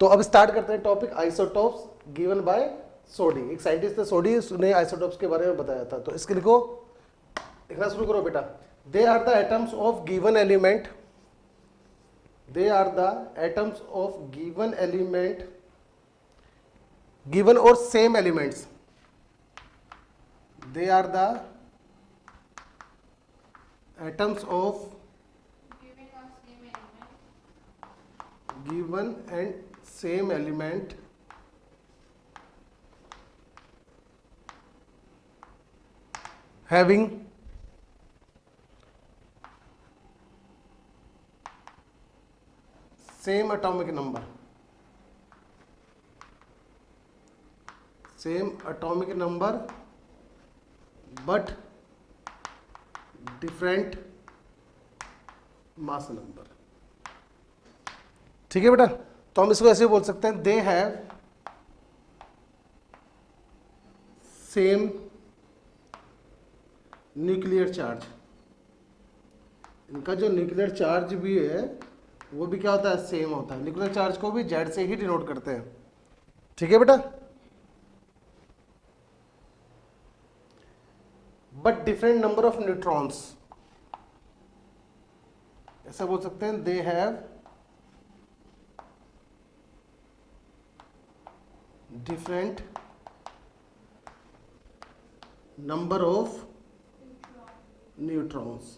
तो अब स्टार्ट करते हैं टॉपिक आइसोटोप्स गिवन बाय सोडी। एक साइंटिस्ट थे सोडी, उसने आइसोटोप्स के बारे में बताया था। तो इसके लिखो, लिखना शुरू करो बेटा। They are the atoms of given element, they are the atoms of given element, given और same elements, they are the atoms of given and same element having same atomic number, same atomic number but different mass number। ठीक है बेटा, तो हम इसको ऐसे बोल सकते हैं, they have same nuclear charge. इनका जो न्यूक्लियर चार्ज भी है वो भी क्या होता है, सेम होता है। न्यूक्लियर चार्ज को भी जेड से ही डिनोट करते हैं। ठीक है बेटा, but different number of neutrons, ऐसा बोल सकते हैं, they have different number of neutrons.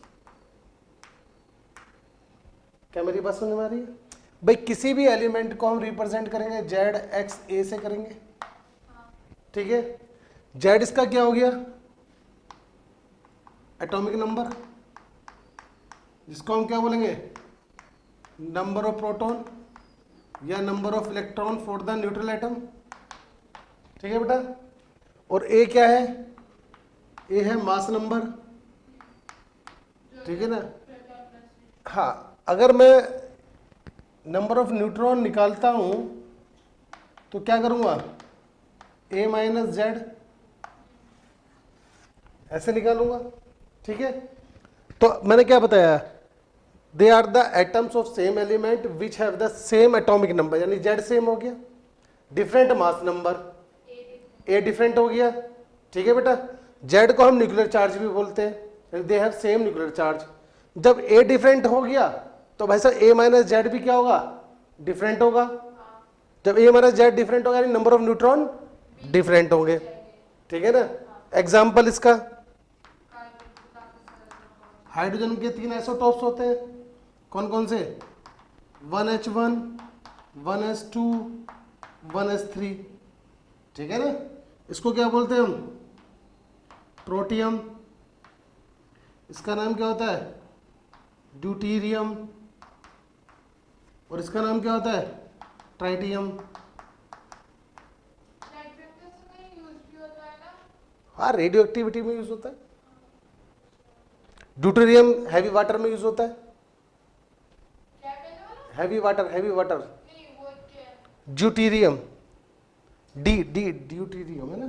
क्या मेरी बात समझ में आ रही है भाई? किसी भी एलिमेंट को हम रिप्रेजेंट करेंगे जेड एक्स ए से करेंगे। ठीक है, जेड इसका क्या हो गया, एटॉमिक नंबर, जिसको हम क्या बोलेंगे, नंबर ऑफ प्रोटॉन या number of electron for the neutral atom. ठीक है बेटा, और ए क्या है, ए है मास नंबर। ठीक है ना, हाँ, अगर मैं नंबर ऑफ न्यूट्रॉन निकालता हूं तो क्या करूंगा, ए माइनस जेड ऐसे निकालूंगा। ठीक है, तो मैंने क्या बताया, they are the atoms of same element which have the same atomic number, यानी जेड सेम हो गया, different mass number, A different हो गया। ठीक है बेटा, जेड को हम न्यूक्लियर चार्ज भी बोलते हैं, they have same nuclear charge. जब ए डिफरेंट हो गया तो भाई साहब ए माइनस जेड भी क्या होगा, डिफरेंट होगा। जब ए माइनस जेड डिफरेंट होगा यानी नंबर ऑफ न्यूट्रॉन डिफरेंट होंगे। ठीक है ना, एग्जाम्पल इसका, हाइड्रोजन के 3 आइसोटॉप्स होते हैं, कौन कौन से, 1H1, 1S2, 1S3। ठीक है ना, इसको क्या बोलते हैं हम, प्रोटियम। इसका नाम क्या होता है, ड्यूटीरियम, और इसका नाम क्या होता है, ट्राइटियम। हाँ, रेडियो एक्टिविटी में यूज होता है। ड्यूटेरियम हैवी वाटर में यूज होता है, heavy water, heavy water, deuterium, D D deuterium है ना।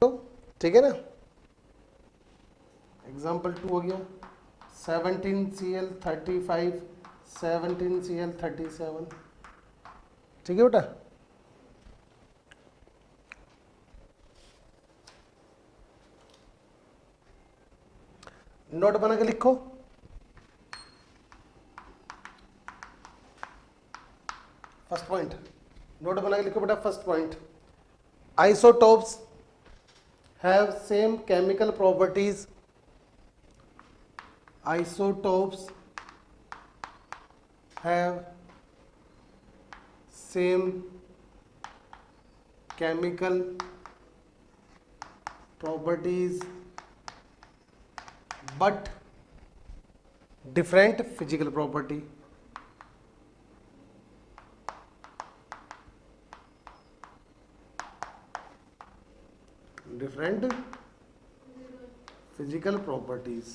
तो ठीक है ना, एग्जाम्पल 2 हो गया, 17Cl35, 17Cl37। ठीक है बेटा, नोट बना के लिखो। फर्स्ट पॉइंट, नोट बना के लिखो बेटा। First point, isotopes have same chemical properties, isotopes have same chemical properties but different physical property। different physical properties।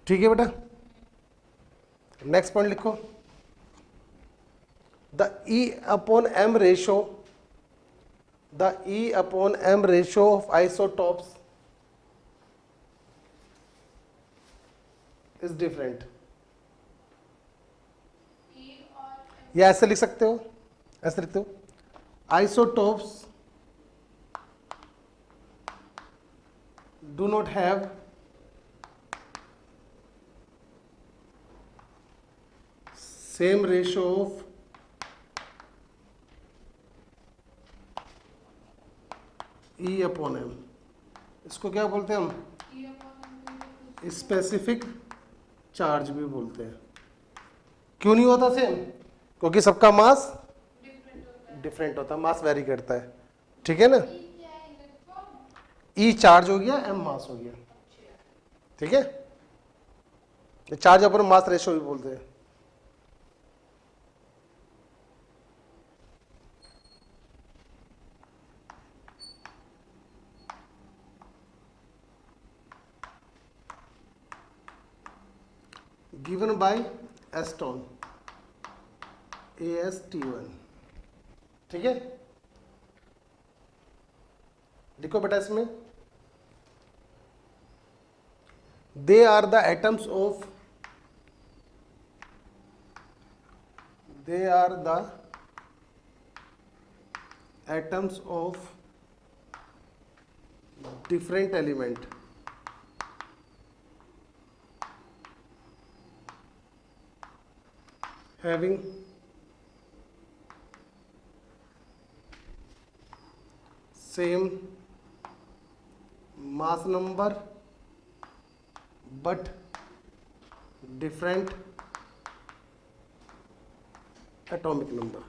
ठीक है बेटा, नेक्स्ट पॉइंट लिखो, the E upon M ratio, the E upon M ratio of isotopes is different. या ऐसे लिख सकते हो, ऐसे लिखते हो, isotopes do not have same ratio of E upon M. इसको क्या बोलते हैं हम? स्पेसिफिक चार्ज भी बोलते हैं। क्यों नहीं होता सेम? क्योंकि सबका मास डिफरेंट होता है, मास वेरी करता है, ठीक है ना। ई चार्ज हो गया, एम मास हो गया, ठीक है। चार्ज अपन मास रेशियो भी बोलते हैं। गिवन बाय एस्टोन, AST1, ठीक है। देखो बेटा इसमें, they are the atoms of, they are the atoms of different element having same mass number but different atomic number,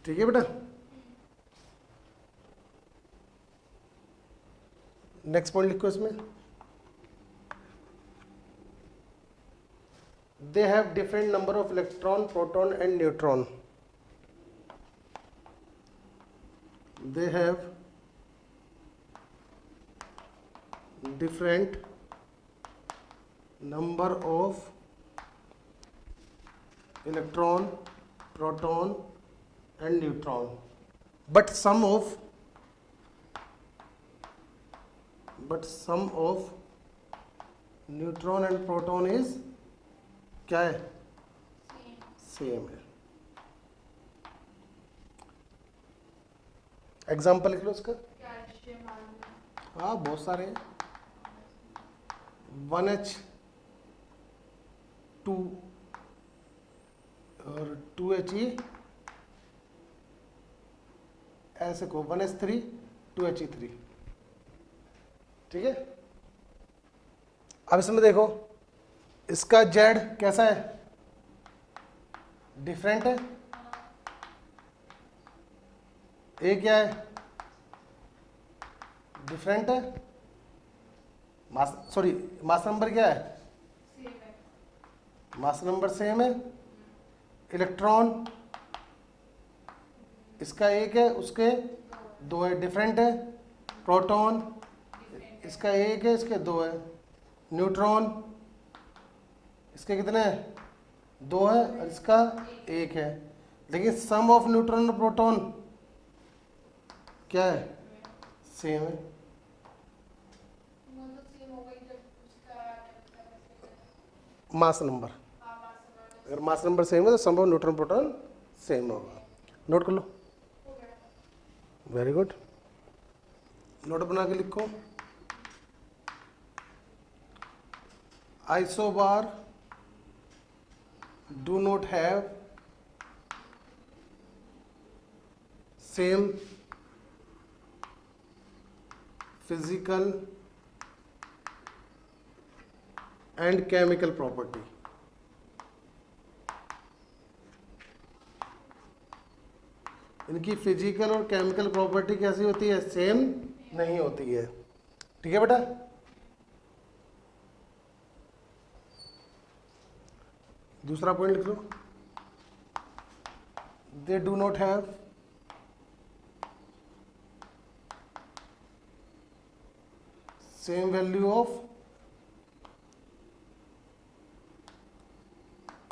ठीक है बेटा। नेक्स्ट पॉइंट लिखो इसमें, they have different number of electron, proton and neutron. They have different number of electron, proton and neutron, but sum of neutron and proton is क्या है? Same है। Example लिख लो उसका। हाँ बहुत सारे हैं। 1H2 और 2He, ऐसे को 1H3 2He3, ठीक है। अब इसमें देखो, इसका जेड कैसा है? डिफरेंट है। ए क्या है? डिफरेंट है। मास नंबर क्या है? मास नंबर सेम है। इलेक्ट्रॉन इसका एक है, उसके दो है, डिफरेंट है। प्रोटॉन इसका एक है, इसके दो है। न्यूट्रॉन इसके कितने हैं? दो है और इसका एक है। लेकिन सम ऑफ न्यूट्रॉन और प्रोटॉन क्या है? सेम है। मास नंबर, अगर मास नंबर सेम है तो sum of neutron proton same होगा। नोट कर लो। Very good. नोट बना के लिखो, isobar do not have same physical and chemical property। इनकी फिजिकल और केमिकल प्रॉपर्टी कैसी होती है? सेम नहीं होती है, ठीक है बेटा। दूसरा पॉइंट लिख लो, they do not have same value of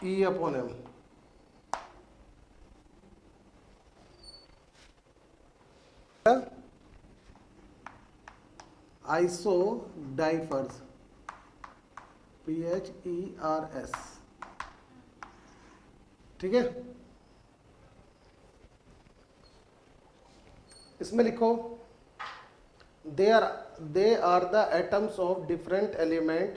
E upon m. Isodiaphers, PHERS, ठीक है। इसमें लिखो they are the atoms of different element,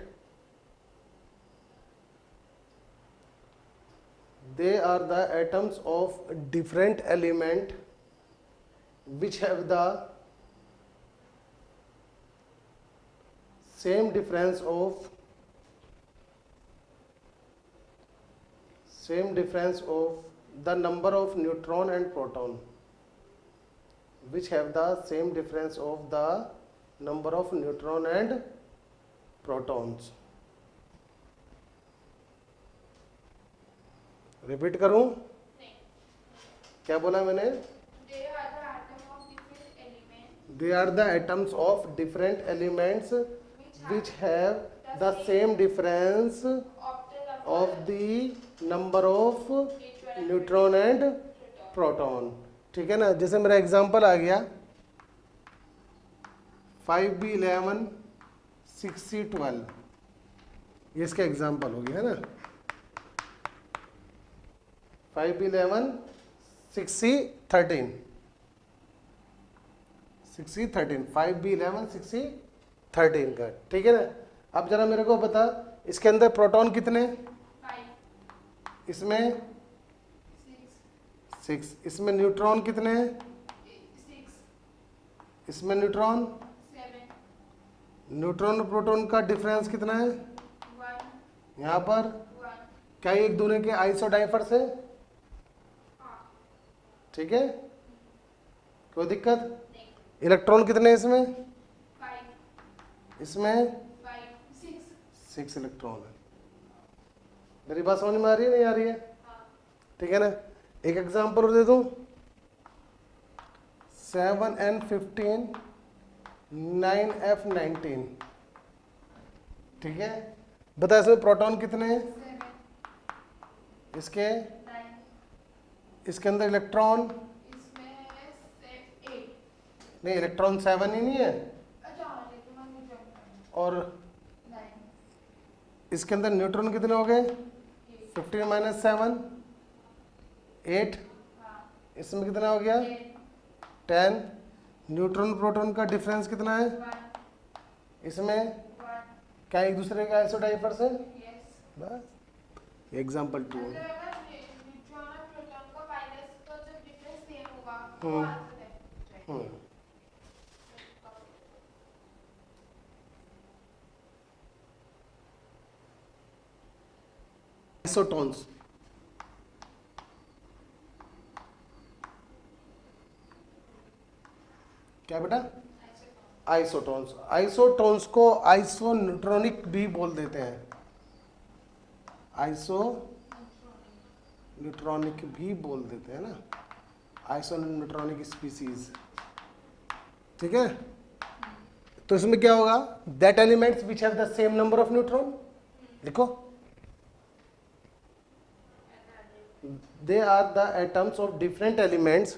they are the atoms of different element which have the same difference of the number of neutron and proton, which have the same difference of the number of neutron and protons। Repeat करूं? क्या बोला मैंने? They are the atoms of different elements which have the same difference of the number of neutron and proton, ठीक है ना। जैसे मेरा example आ गया 5b11 6c12, ये इसका एग्जांपल हो गया है ना। 5b11 6c13, 5b11 6c13 का, ठीक है ना। अब जरा मेरे को बता इसके अंदर प्रोटॉन कितने? 5। इसमें 6। इसमें न्यूट्रॉन कितने हैं? 6। इसमें न्यूट्रॉन 7। न्यूट्रॉन और प्रोटॉन का डिफरेंस कितना है? 1। यहाँ पर 1। क्या ये एक दूसरे के आइसोडाइफर्स है? ठीक है, कोई दिक्कत नहीं। इलेक्ट्रॉन कितने हैं इसमें? 5। इसमें 6 इलेक्ट्रॉन है। मेरी बात समझ में आ रही है नहीं आ रही है? ठीक है ना। एक एग्जांपल और दे दूं 7n15 9f19, ठीक है। बता इसमें प्रोटॉन कितने हैं? 7। इसके अंदर इलेक्ट्रॉन? इसमें 8। नहीं, इलेक्ट्रॉन 7 ही नहीं है। और 9। इसके अंदर न्यूट्रॉन कितने हो गए? 15 - 7 8। इसमें कितना हो गया? 10। न्यूट्रॉन प्रोटॉन का डिफरेंस कितना है? 1। इसमें 1। क्या एक दूसरे का आइसोडाइफर्स है? बस एग्जांपल 2। आइसोटोन्स, क्या बेटा? आइसोटोन्स। आइसोटोन्स को आइसो न्यूट्रॉनिक भी बोल देते हैं, आइसो न्यूट्रॉनिक भी बोल देते हैं ना, आइसो न्यूट्रॉनिक स्पीसीज, ठीक है। तो इसमें क्या होगा? That elements which have the same number of neutron, लिखो they are the atoms of different elements,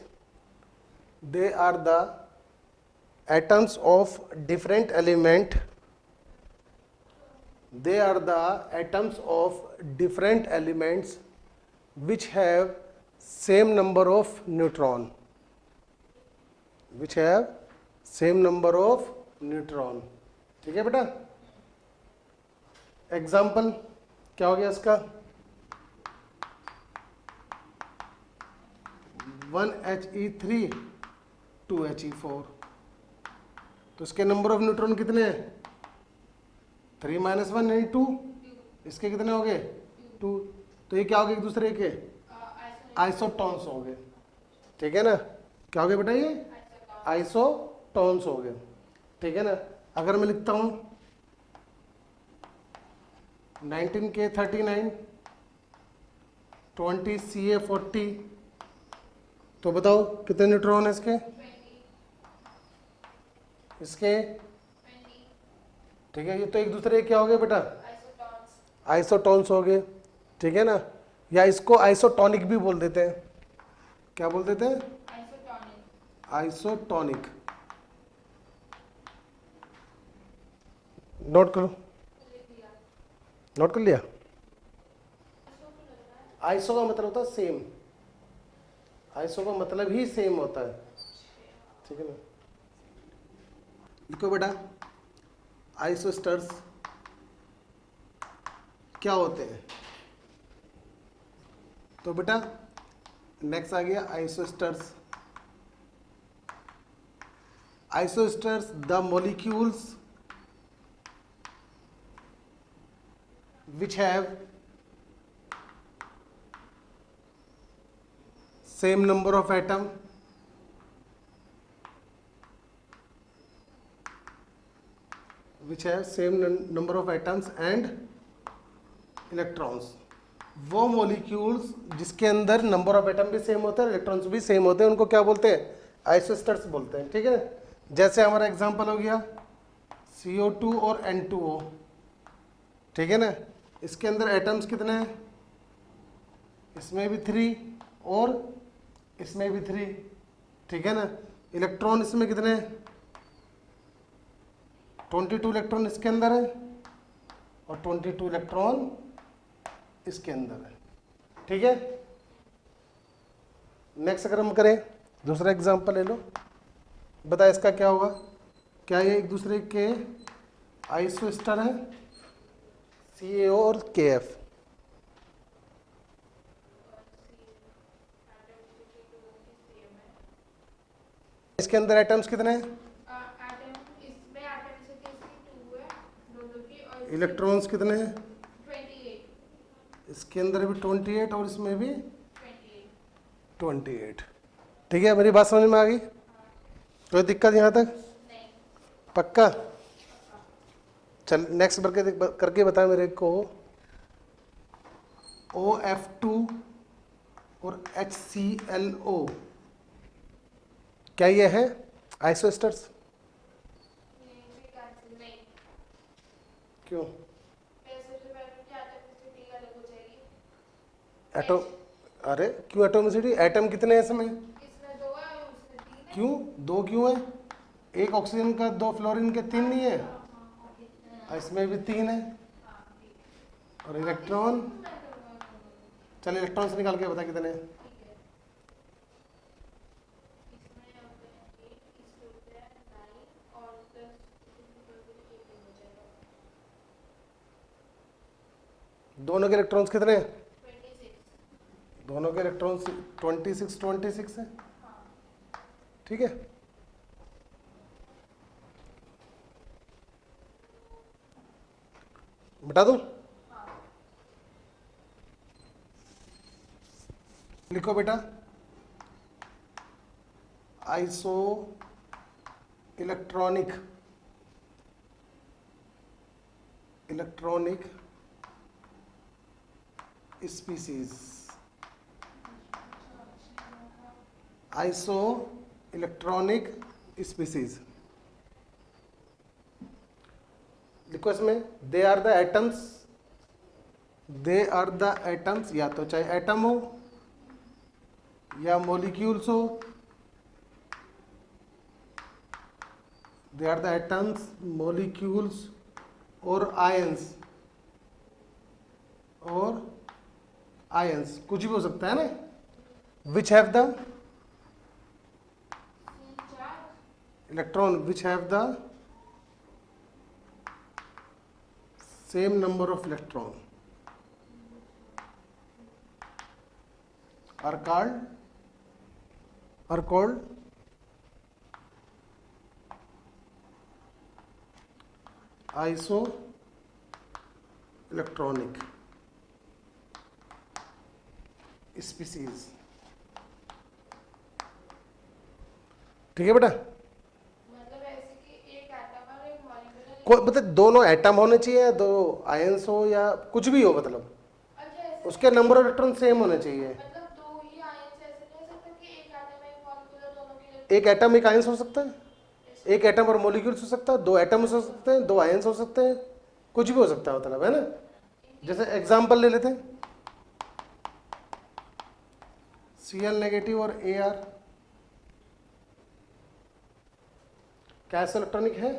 they are the atoms of different element, they are the atoms of different elements which have same number of neutron, which have same number of neutron, ठीक है बेटा। Example क्या हो गया इसका? 1He3 2He4, तो इसके number of neutron कितने हैं? 3 - 1 यानी 2। इसके कितने हो गए? 2। तो ये क्या हो गए? एक दूसरे के आइसोटोन्स हो गए, ठीक है ना। क्या हो गए बेटा? ये आइसोटोन्स हो गए, ठीक है ना। अगर मैं लिखता हूं 19K39 20Ca40, तो बताओ कितने न्यूट्रॉन है इसके? 20। इसके 20, ठीक है। ये तो एक दूसरे क्या हो गए बेटा? आइसोटोन्स हो गए, ठीक है ना। या इसको आइसोटोनिक भी बोल देते हैं। क्या बोल देते हैं? आइसोटोनिक। नोट करो, नोट कर लिया। आइसो का मतलब होता है सेम, आइसो का मतलब ही सेम होता है, ठीक है ना। लिखो बेटा, आइसोस्टर्स क्या होते हैं। तो बेटा नेक्स्ट आ गया isosters. Isosters the molecules which have same number of atom which have same number of atoms and electrons। वो मॉलिक्यूल्स जिसके अंदर नंबर ऑफ एटम भी सेम होते हैं, इलेक्ट्रॉन्स भी सेम होते हैं, उनको क्या बोलते हैं, आइसोस्टर्स बोलते हैं, ठीक है ना। जैसे हमारा एग्जांपल हो गया CO2 और N2O, ठीक है ना। इसके अंदर एटम्स कितने हैं, इसमें भी 3 और इसमें भी 3, ठीक है ना। इलेक्ट्रॉन इसमें कितने हैं, 22 इलेक्ट्रॉन इसके अंदर है और 22 इलेक्ट्रॉन इसके अंदर है, ठीक है। नेक्स्ट अगर हम करें दूसरा एग्जांपल ले लो, बता इसका क्या होगा। क्या ये एक दूसरे के आइसोस्टर है, CaO और KF। इसके अंदर एटम्स कितने हैं, इलेक्ट्रॉन्स कितने हैं, इसके अंदर भी 28 और इसमें भी 28, ठीक है। मेरी बात समझ में आ गई, कोई दिक्कत यहाँ तक, पक्का। चल नेक्स्ट करके बता मेरे को। OF2 और HClO क्या ये है आइसोस्टर्स, क्यों, एटम, अरे क्यों एटोमिसिटी, एटम कितने हैं इसमें, क्यों 2 क्यों है, एक ऑक्सीजन का 2 फ्लोरीन के 3 नहीं है, इसमें भी 3 है। और इलेक्ट्रॉन, चल इलेक्ट्रॉन से निकाल के बता कितने हैं। दोनों के इलेक्ट्रॉन्स कितने हैं, दोनों के इलेक्ट्रॉन्स 26 है, ठीक है। बता दूं, लिखो बेटा, iso electronic species, iso electronic species लिखो इसमें। दे आर द एटम्स, या तो चाहे एटम हो या मॉलिक्यूल्स हो, they are the atoms, molecules और आयंस, कुछ भी हो सकता है ना। Which have the electron which have the same number of electron are called iso electronic species, ठीक है बेटा। मतलब ऐसे कि एक एटम और एक मॉलिक्यूल, कोई मतलब दोनों एटम होने चाहिए, दो आयंस हो या कुछ भी हो, मतलब अच्छा ऐसे उसके नंबर ऑफ इलेक्ट्रॉन सेम होने चाहिए। मतलब दो ही आयंस ऐसे नहीं हो सकता कि एक एटम एक मॉलिक्यूल दोनों के एक एटम एक आयंस हो सकता है, एक एटम और मॉलिक्यूल्स हो सकता है, 2 एटम्स हो सकते हैं, 2 आयंस हो सकते हैं, कुछ भी हो सकता है, मतलब है ना। जैसे एग्जांपल ले लेते हैं, Cl नेगेटिव और Ar क्या इलेक्ट्रॉनिक है,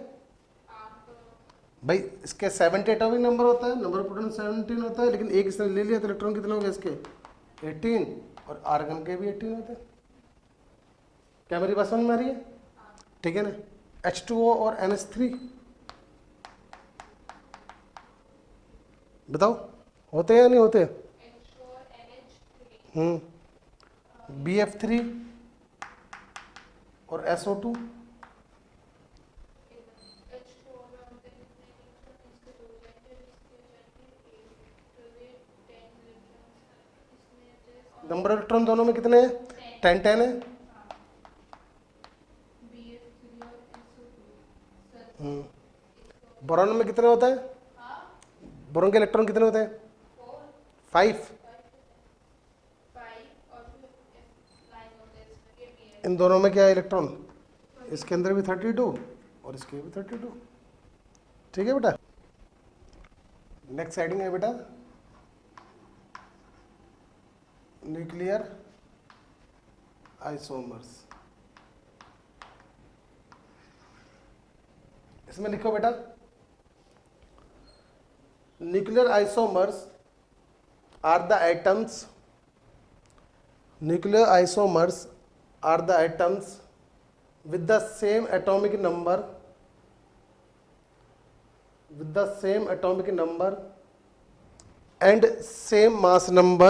भाई इसके 70 एटॉमिक नंबर होता है, नंबर ऑफ प्रोटॉन 17 होता है, लेकिन एक इसने ले लिया तो इलेक्ट्रॉन कितने हो गए इसके 18, और आर्गन के भी 18 होते हैं। क्या मेरी बात समझ में आ रही है? ठीक है ना। H2O और NH3 बताओ होते हैं या नहीं होते? BF3 और SO2 नंबर ऑफ इलेक्ट्रॉन दोनों में कितने हैं? 10 है। बोरॉन में कितने होता है? बोरॉन के इलेक्ट्रॉन कितने होते हैं? 5। इन दोनों में क्या है इलेक्ट्रॉन? इसके अंदर भी 32 और इसके भी 32। ठीक है बेटा। नेक्स्ट हेडिंग है बेटा न्यूक्लियर आइसोमर्स। इसमें लिखो बेटा nuclear isomers are the atoms, nuclear isomers are the atoms with the same atomic number, with the same atomic number and same mass number,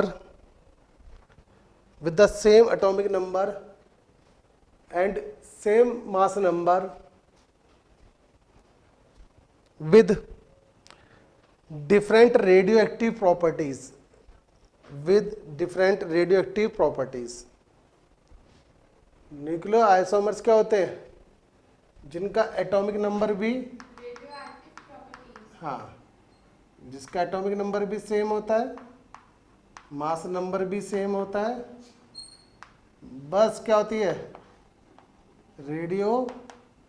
with the same atomic number and same mass number, with different radioactive properties, with different radioactive properties। Nuclear isomers क्या होते हैं? जिनका atomic number भी, हाँ, जिसका atomic number भी same होता है, मास नंबर भी सेम होता है, बस क्या होती है रेडियो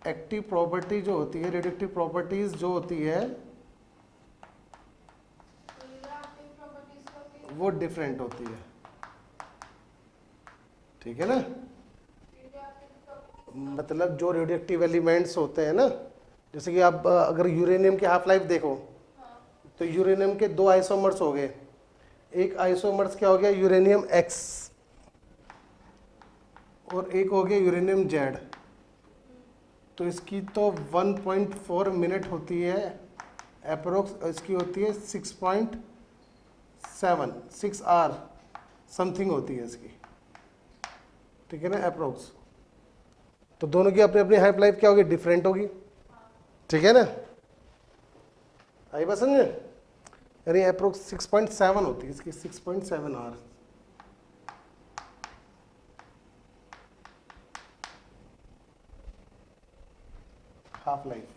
एक्टिव प्रॉपर्टी जो होती है, रेडियो एक्टिव प्रॉपर्टीज जो होती है वो डिफरेंट होती है। ठीक है ना। मतलब जो रेडियो एक्टिव एलिमेंट्स होते हैं ना, जैसे कि आप अगर यूरेनियम की हाफ लाइफ देखो तो यूरेनियम के 2 आइसोमर्स हो गए। एक आइसोमर्स क्या हो गया यूरेनियम X और एक हो गया यूरेनियम Z। तो इसकी तो 1.4 मिनट होती है अप्रोक्स, इसकी होती है 6 आवर समथिंग होती है इसकी। ठीक है ना अप्रोक्स। तो दोनों की अपनी अपनी हाइफ लाइफ क्या होगी डिफरेंट होगी। ठीक है ना। आई बात समझे? यानी अप्रोक्स 6.7 होती है इसकी, 6.7 आवर। Half life.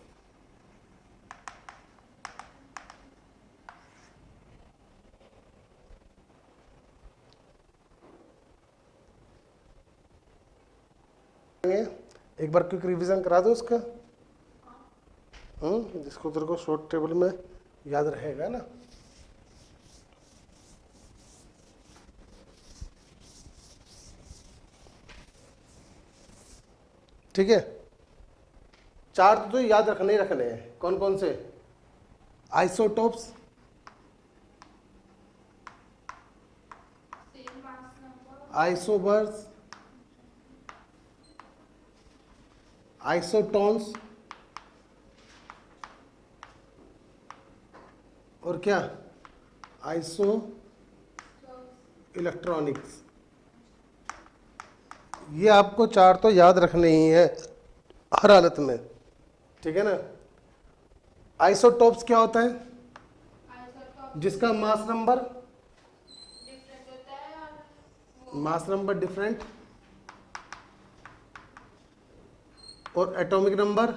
एक बार क्विक रिवीजन करा दो उसका, जिसको तेरे को शॉर्ट टेबल में याद रहेगा ना। ठीक है। 4 तो याद रखने ही रखने हैं। कौन कौन से? आइसोटोप्स, आइसोबर्स, आइसोटोन्स और क्या आइसो इलेक्ट्रॉनिक्स। ये आपको 4 तो याद रखने ही है हर हालत में। ठीक है ना। आइसोटोप्स क्या होता है? जिसका मास नंबर डिफरेंट और एटॉमिक नंबर,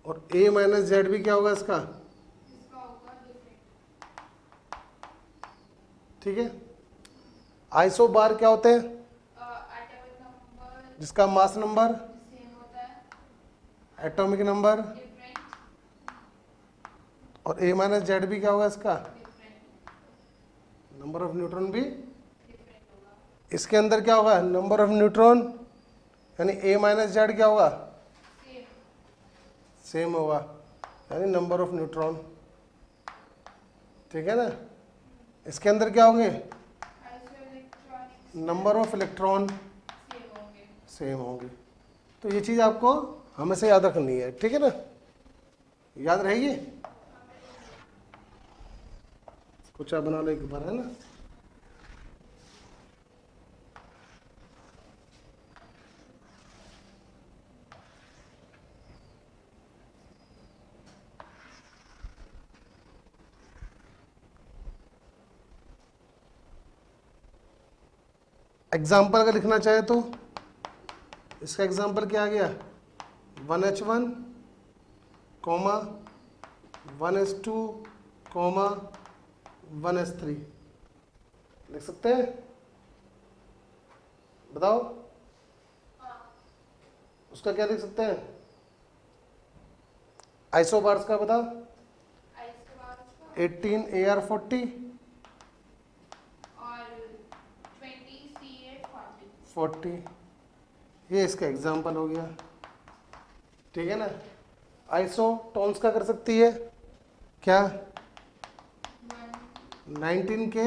और A माइनस जेड भी क्या होगा इसका? ठीक है। आइसोबार क्या होते हैं? जिसका मास नंबर, एटॉमिक नंबर और A माइनस जेड भी क्या होगा इसका? नंबर ऑफ न्यूट्रॉन भी। इसके अंदर क्या होगा? नंबर ऑफ न्यूट्रॉन यानी A माइनस जेड क्या होगा? सेम होगा, यानी नंबर ऑफ न्यूट्रॉन, ठीक है ना। इसके अंदर क्या होंगे, आइसोइलेक्ट्रॉनिक्स नंबर ऑफ इलेक्ट्रॉन सेम होंगे। सेम होंगे। तो ये चीज़ आपको हमेशा याद रखनी है, ठीक है ना, याद रहेगी। कुछ आप बना लो एक बार, है ना। एग्जाम्पल अगर लिखना चाहे तो इसका एग्जाम्पल क्या आ गया, 1H1 comma 1H2 comma 1H3 लिख सकते हैं, बताओ। उसका क्या लिख सकते हैं, आइसोबार्स का बता, आइसोबार्स 18 AR40 और 20 CA40। 40, ये इसका एग्जाम्पल हो गया, ठीक है ना। आइसोटोन्स का कर सकती है क्या, 19 के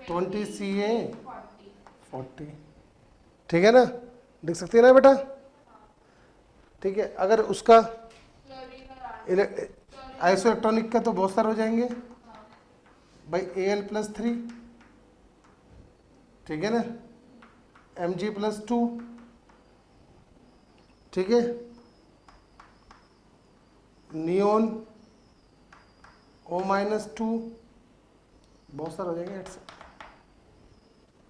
20 CA40, ठीक है ना, लिख सकती है ना बेटा, ठीक है। अगर उसका आइसो इलेक्ट्रॉनिक का तो बहुत सारे हो जाएंगे भाई, Al+3, ठीक है ना, Mg+2, ठीक है, नियोन O-2, बहुत सारे हो जाएंगे ऐसे,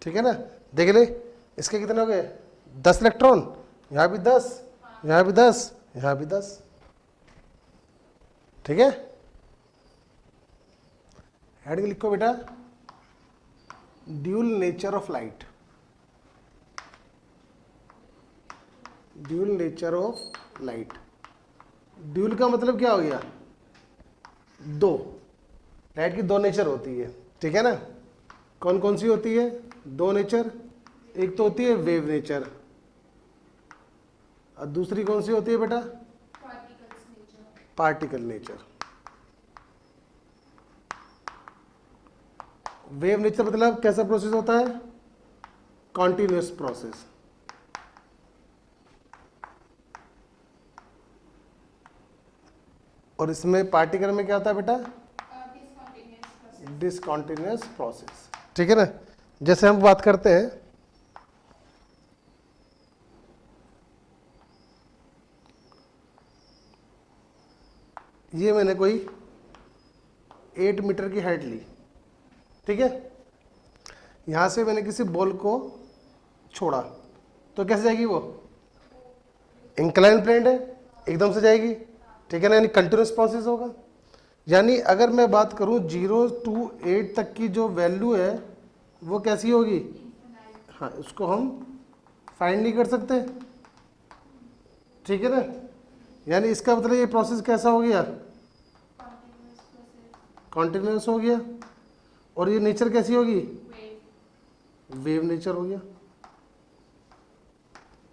ठीक है ना। देख ले इसके कितने हो गए, 10 इलेक्ट्रॉन, यहाँ भी 10, यहाँ भी 10, यहाँ भी 10, ठीक है। हेडिंग लिखो बेटा, dual nature of light, dual nature of light. Dual का मतलब क्या हो गया, दो, लाइट की दो नेचर होती है, ठीक है ना। कौन कौन सी होती है, दो नेचर, एक तो होती है वेव नेचर, और दूसरी कौन सी होती है बेटा, particles nature. Particle nature. Wave nature मतलब कैसा प्रोसेस होता है, कॉन्टिन्यूस प्रोसेस, और इसमें पार्टिकल में क्या होता है बेटा, डिसकंटिन्यूअस प्रोसेस। डिसकॉन्टिन्यूस प्रोसेस, ठीक है ना। जैसे हम बात करते हैं, ये मैंने कोई 8 मीटर की हाइट ली, ठीक है, यहां से मैंने किसी बॉल को छोड़ा, तो कैसे जाएगी वो, इंक्लाइन प्लेन है, एकदम से जाएगी, ठीक है ना, यानी कंटिन्यूस प्रोसेस होगा। यानी अगर मैं बात करूं 0 to 8 तक की जो वैल्यू है वो कैसी होगी, हाँ, उसको हम फाइंड नहीं कर सकते, ठीक है ना। यानी इसका मतलब ये प्रोसेस कैसा हो गया, कंटिन्यूअस प्रोसेस। कॉन्टिन्यूस हो गया, और ये नेचर कैसी होगी, वेव। वेव नेचर हो गया,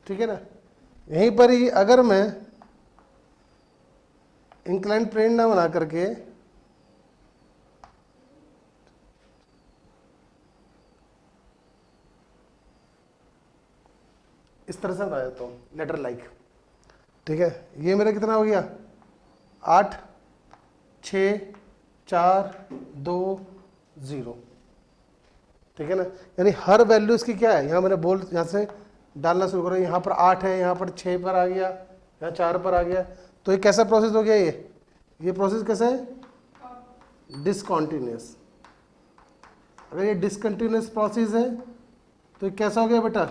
ठीक है ना। यहीं पर ही अगर मैं इंक्लाइन प्लेन ना बना करके इस तरह से बना देता हूँ, लेटर लाइक, ठीक है, ये मेरा कितना हो गया, 8 6 4 2 0, ठीक है ना। यानी हर वैल्यू इसकी क्या है, यहाँ मैंने बोल यहाँ से डालना शुरू करो, यहाँ पर 8 है, यहाँ पर 6 पर आ गया, यहाँ 4 पर आ गया, तो ये कैसा प्रोसेस हो गया, ये प्रोसेस कैसा है, डिसकॉन्टिन्यूस। अगर ये डिसकंटिन्यूस प्रोसेस है तो ये कैसा हो गया बेटा,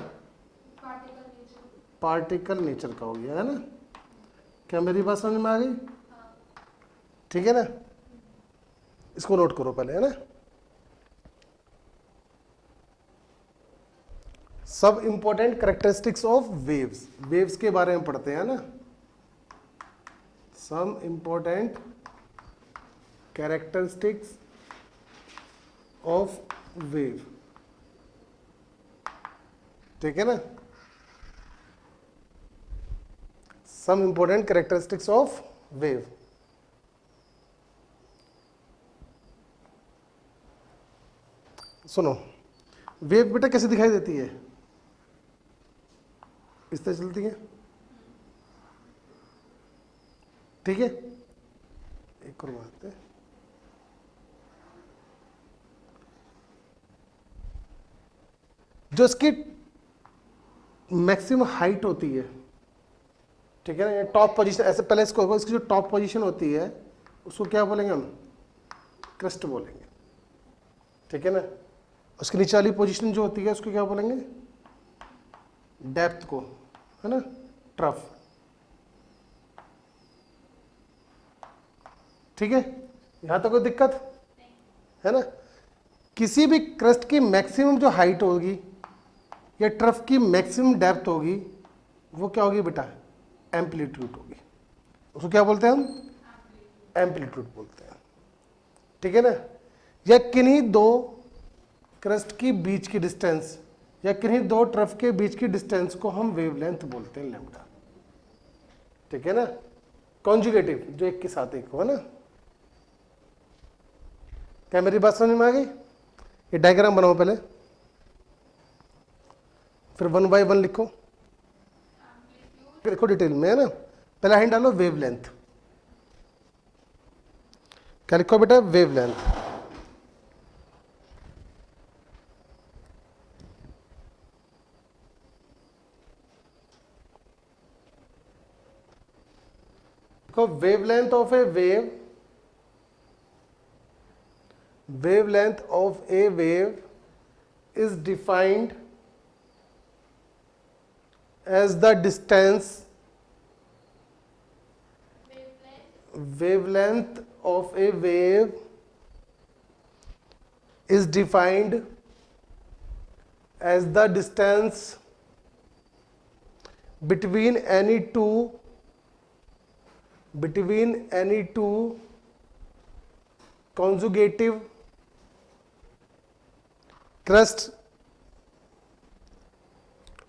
पार्टिकल नेचर। पार्टिकल नेचर का हो गया, है ना। क्या मेरी बात समझ में आ गई, ठीक है ना। इसको नोट करो पहले, है ना। सब important characteristics of waves, waves के बारे में पढ़ते हैं ना, some important characteristics of wave, ठीक है ना। Some important characteristics of wave. सुनो, वेव बेटा कैसे दिखाई देती है? इस तरह चलती है, ठीक है। एक और बात है, जो इसकी मैक्सिमम हाइट होती है, ठीक है ना, ये टॉप पोजीशन, ऐसे पहले इसको, इसकी जो टॉप पोजीशन होती है उसको क्या बोलेंगे हम? क्रस्ट बोलेंगे, ठीक है ना। उसके नीचे वाली पोजीशन जो होती है उसको क्या बोलेंगे? डेप्थ को, है ना, ट्रफ, ठीक है। यहां तक कोई दिक्कत है ना? किसी भी क्रस्ट की मैक्सिमम जो हाइट होगी या ट्रफ की मैक्सिमम डेप्थ होगी वो क्या होगी बेटा? एम्पलीट्यूड होगी। उसको क्या बोलते हैं हम? एम्पलीट्यूड बोलते हैं, ठीक है ना। या किन्हीं दो क्रस्ट की बीच की डिस्टेंस या किन्हीं दो ट्रफ के बीच की डिस्टेंस को हम वेवलेंथ बोलते हैं, लैम्डा, ठीक है ना। कॉन्जुगेटिव, जो एक के साथ एक हो, है ना। क्या मेरी बात समझ में आ गई? ये डायग्राम बनाओ पहले, फिर 1 बाय 1 लिखो, देखो डिटेल में, है ना। पहला हैंड डालो वेवलेंथ। क्या लिखो बेटा? वेवलेंथ। देखो, wavelength of a wave, wavelength of a wave is defined as the distance, wavelength of a wave is defined as the distance between any two conjugative crust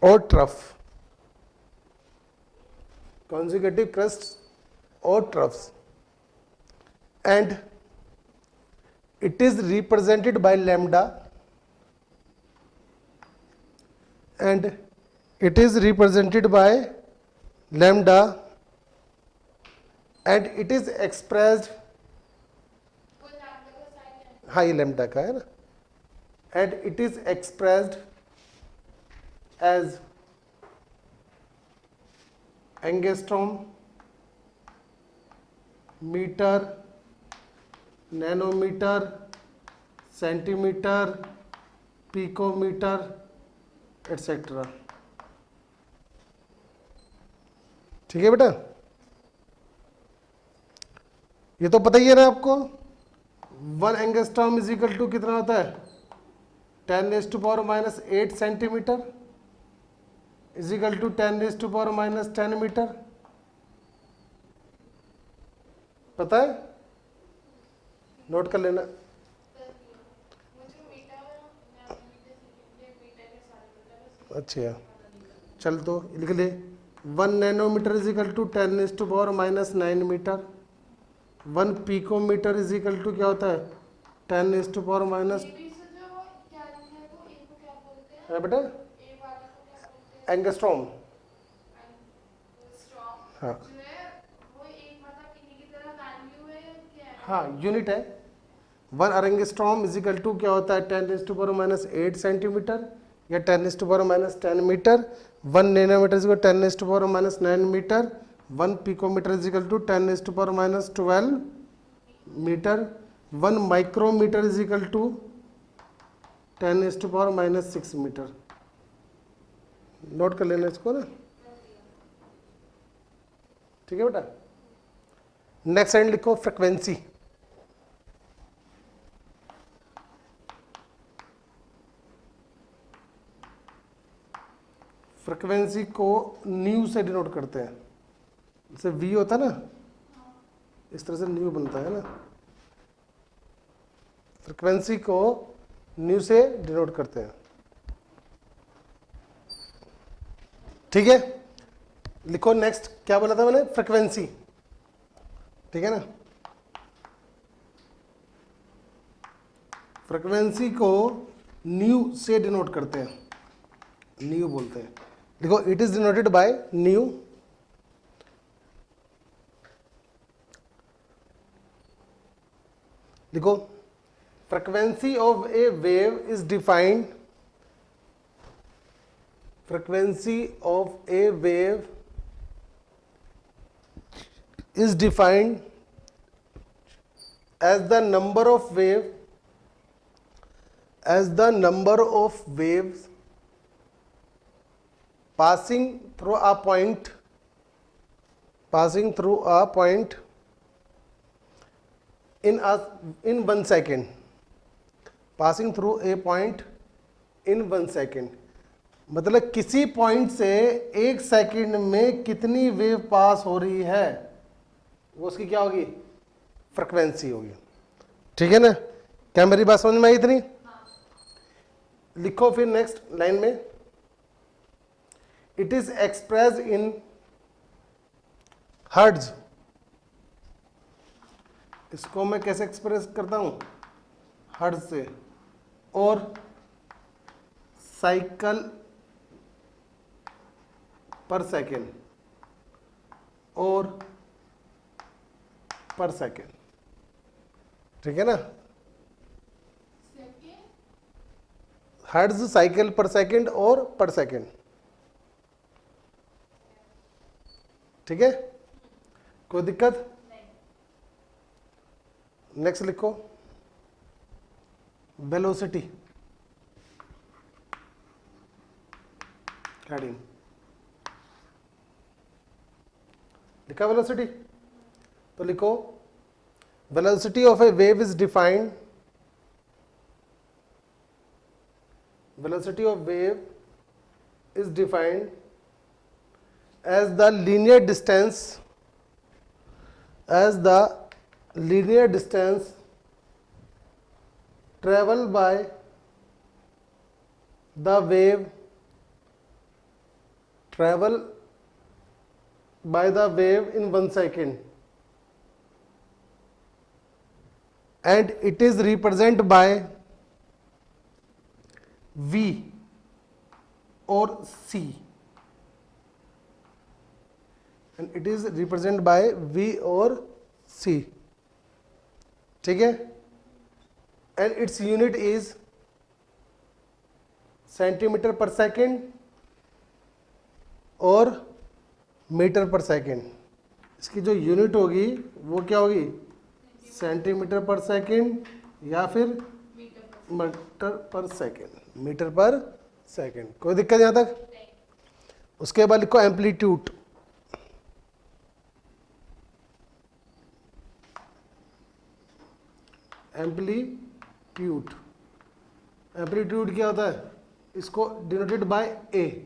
or trough, conjugative crusts or troughs, and it is represented by lambda, and it is represented by lambda, and it is expressed, वो lambda का sign है। हाँ ये lambda का है ना, and it is expressed as angstrom, metre, nanometre, centimetre, picometre, etcetera, ठीक है बेटा। ये तो पता ही है ना आपको। 1 एंगस्ट्रॉम इज इक्वल टू कितना होता है? 10⁻⁻8 centimetre is equal to 10⁻⁻10 metre. पता है? नोट कर लेना। मुझे मीटर नैनोमीटर सेकंड मीटर के सारे मीटर अच्छा, चल तो लिख ले। 1 nanometre is equal to 10⁻⁹ metre. 1 picometre is equal to क्या होता है? 10⁻⁻, एबी से जो वो क्या लिखा है वो ए को क्या बोलते हैं? है बेटा, ए वाले को क्या बोलते हैं? एंगस्ट्रॉम। स्ट्रॉन्ग हाँ जो है वो एक मतलब इन्हीं की तरह वैल्यू है क्या है? हाँ, यूनिट है। 1 एंगस्ट्रॉम इज इक्वल टू क्या होता है? 10⁻⁸ सेंटीमीटर या 10⁻10 metre. 1 nanometre is equal 10⁻⁹ metre. 1 picometre is equal to 10⁻12 metre. 1 micrometre is equal to 10⁻6 metre. Note कर लेना इसको ना, ठीक है बेटा। नेक्स्ट हैंड लिखो फ्रिक्वेंसी। फ्रिक्वेंसी को न्यू से डिनोट करते हैं। जैसे वी होता है ना, इस तरह से न्यू बनता है ना। फ्रिक्वेंसी को न्यू से डिनोट करते हैं, ठीक है। लिखो नेक्स्ट, क्या बोला था मैंने, फ्रिक्वेंसी, ठीक है ना। फ्रिक्वेंसी को न्यू से डिनोट करते हैं, न्यू बोलते हैं। देखो it is denoted by nu. देखो frequency of a wave is defined, frequency of a wave is defined as the number of waves passing through a point in 1 second, passing through a point in 1 second। मतलब किसी point से 1 second में कितनी wave पास हो रही है, वो उसकी क्या होगी, फ्रिक्वेंसी होगी, ठीक है ना। क्या मेरी बात समझ में आई इतनी? लिखो फिर नेक्स्ट लाइन में, it is express in hertz. इसको मैं कैसे एक्सप्रेस करता हूं, हर्ट्ज से, और साइकिल पर सेकेंड, और पर सेकेंड, ठीक है ना। हर्ट्ज, साइकिल पर सेकेंड और पर सेकेंड, ठीक है, कोई दिक्कत? नेक्स्ट लिखो वेलोसिटी, हेडिंग लिखा वेलोसिटी, तो लिखो velocity of a wave is defined, velocity of wave is defined as the linear distance traveled by the wave in 1 second, and it is represented by V or C, and it is represented by V or C, ठीक है, and its unit is centimetre पर second और metre पर second. इसकी जो unit होगी वो क्या होगी, सेंटीमीटर पर सेकेंड या फिर मीटर पर सेकेंड, मीटर पर सेकेंड। कोई दिक्कत यहाँ तक? उसके बाद लिखो एम्पलीट्यूड, एम्पलीट्यूड, एम्पलीट्यूड क्या होता है, इसको डिनोटेड बाय ए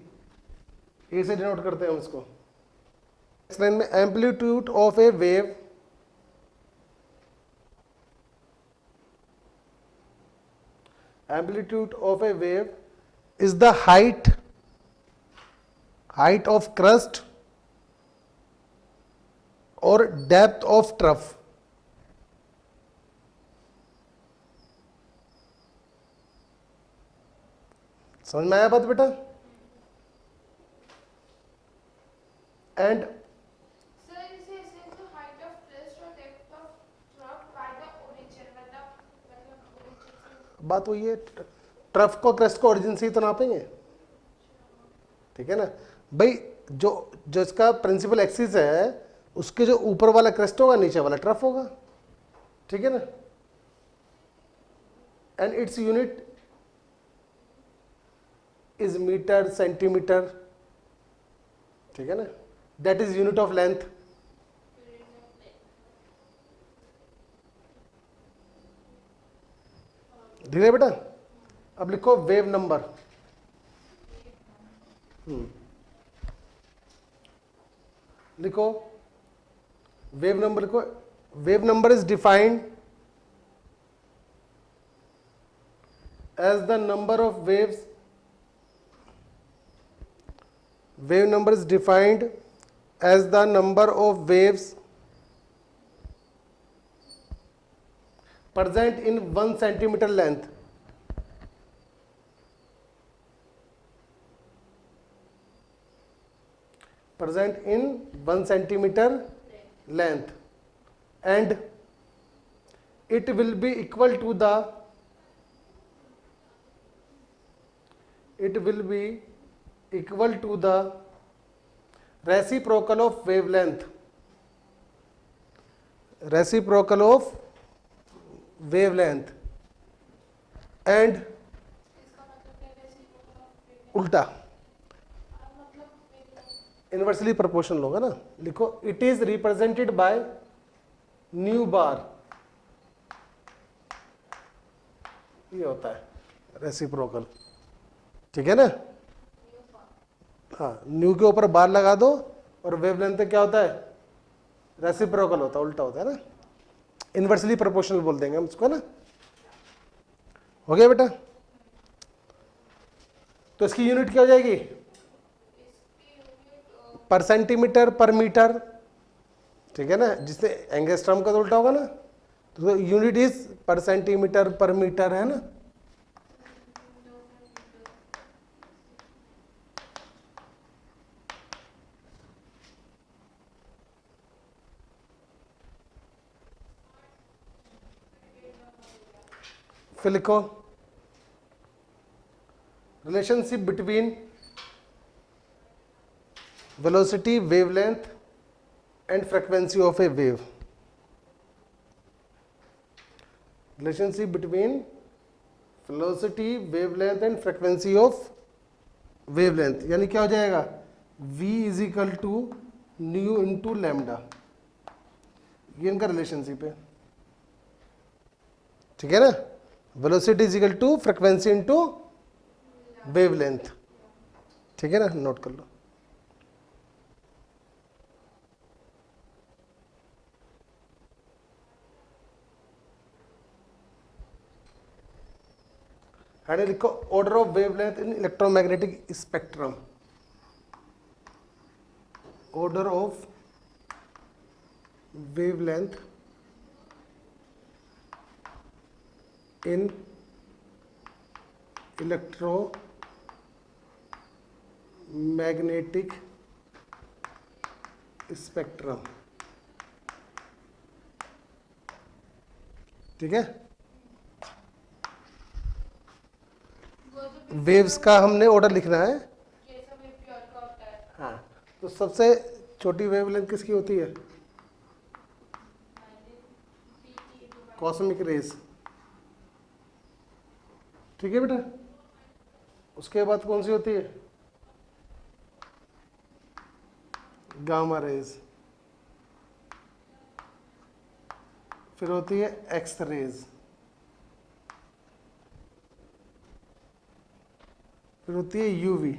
से डिनोट करते हैं हम इसको। नेक्स्ट लाइन में amplitude of a wave is the height of crust or depth of trough। समझ में आया बात बेटा? And Sir, this is the height of crest or depth of trough by the origin, मतलब origin से बात वही है, ट्रफ को क्रेस्ट को ओरिजिन से ही तो नापेंगे, ठीक है ना भाई। जो इसका प्रिंसिपल एक्सिस है उसके जो ऊपर वाला क्रेस्ट होगा नीचे वाला ट्रफ होगा, ठीक है ना। And its unit is metre centimetre, ठीक है ना, that is unit of length. धीरे बेटा। अब लिखो वेव नंबर, लिखो वेव नंबर, लिखो wave number is defined as the number of waves, wave number is defined as the number of waves present in 1 centimeter length. Present in 1 centimeter length, and it will be equal to the reciprocal of wavelength. Reciprocal of wavelength and इसका मतलब क्या है? reciprocal of wavelength? उल्टा मतलब wavelength inversely proportional होगा ना. लिखो it is represented by nu bar. ये होता है रेसिप्रोकल. ठीक है ना. हाँ, न्यू के ऊपर बार लगा दो और वेवलेंथ क्या होता है? रेसिप्रोकल होता है, उल्टा होता है ना. इनवर्सली प्रोपोर्शनल बोल देंगे हम इसको ना. हो गया बेटा. तो इसकी यूनिट क्या हो जाएगी? इसकी यूनिट पर सेंटीमीटर पर मीटर. ठीक है ना. जिससे एंगस्ट्रॉम का तो उल्टा होगा ना. तो unit is per centimetre per metre है ना. फिर लिखो relationship between velocity, wavelength and frequency of a wave. Relationship between velocity, wavelength and frequency of wavelength. यानी क्या हो जाएगा? v is equal to nu into lambda. ये इनका रिलेशनशिप है. ठीक है ना. Velocity is equal to frequency into wavelength. ठीक है ना. नोट कर लो. एंड लिखो order of wavelength in electromagnetic spectrum. Order of wavelength in electromagnetic spectrum. ठीक है. वेव्स का हमने ऑर्डर लिखना है. जैसा वेव प्योर का होता है हाँ. तो सबसे छोटी वेवलेंथ किसकी होती है? Cosmic rays. ठीक है बेटा. उसके बाद कौन सी होती है? Gamma rays. फिर होती है एक्स रेज. फिर होती है यूवी.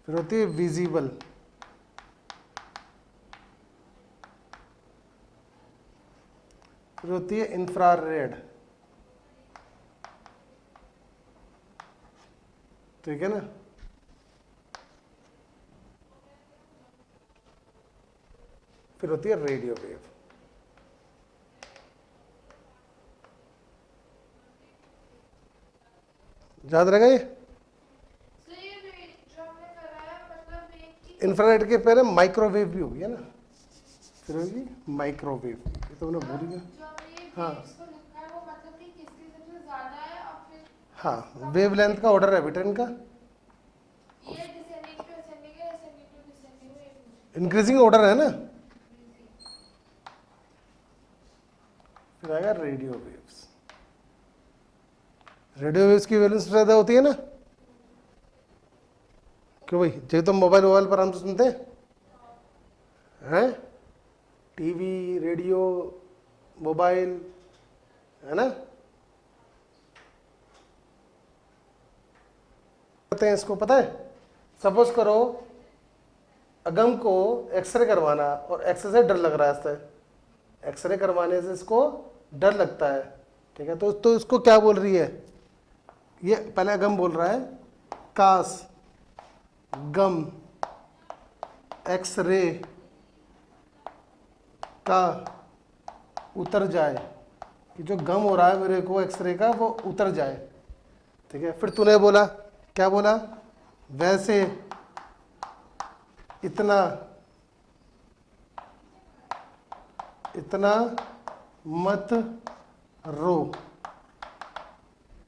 फिर होती है विजिबल. फिर होती है इंफ्रारेड. ठीक है ना. फिर होती है रेडियो वेव. याद रहेगा ये. सर ये जो हमने कराया मतलब एक की इंफ्रारेड के पहले माइक्रोवेव भी होगी है ना. फिर होगी माइक्रोवेव. ये तो उन्हें भूल गया. जो हमने ये हाँ. waves को लिखा है वो मतलब कि किसकी सबसे ज्यादा है और फिर हाँ, वेवलेंथ का ऑर्डर है बेटा इनका. ये डिसेंडिंग टू असेंडिंग है, असेंडिंग टू डिसेंडिंग है. इंक्रीजिंग ऑर्डर है ना. फिर आएगा रेडियो वेव्स. रेडियो वेव्स की वैल्यूज ज्यादा होती है ना. क्यों भाई? जो तो मोबाइल पर हम तो सुनते हैं. टीवी, रेडियो, मोबाइल, है ना. करते हैं इसको. पता है, सपोज करो अगम को एक्सरे करवाना और एक्सरे से डर लग रहा है. इससे एक्सरे करवाने से इसको डर लगता है. ठीक है. तो इसको क्या बोल रही है? ये पहले गम बोल रहा है, कास, गम, एक्सरे का उतर जाए, कि जो गम हो रहा है मेरे को एक्सरे का वो उतर जाए, ठीक है। फिर तूने बोला, क्या बोला, वैसे इतना इतना मत रो,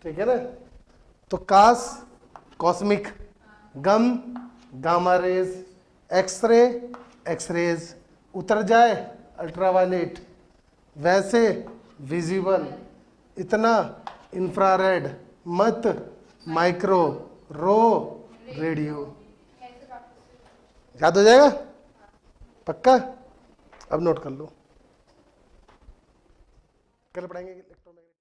ठीक है ना। तो कास कॉस्मिक, गम गामा रेज, एक्सरे एक्सरेज, उतर जाए अल्ट्रावायलेट, वैसे विजिबल, इतना इंफ्रारेड, मत माइक्रो, रो रेडियो। याद हो जाएगा पक्का। अब नोट कर लो, कल पढ़ाएंगे इलेक्ट्रोमैग्नेटिक।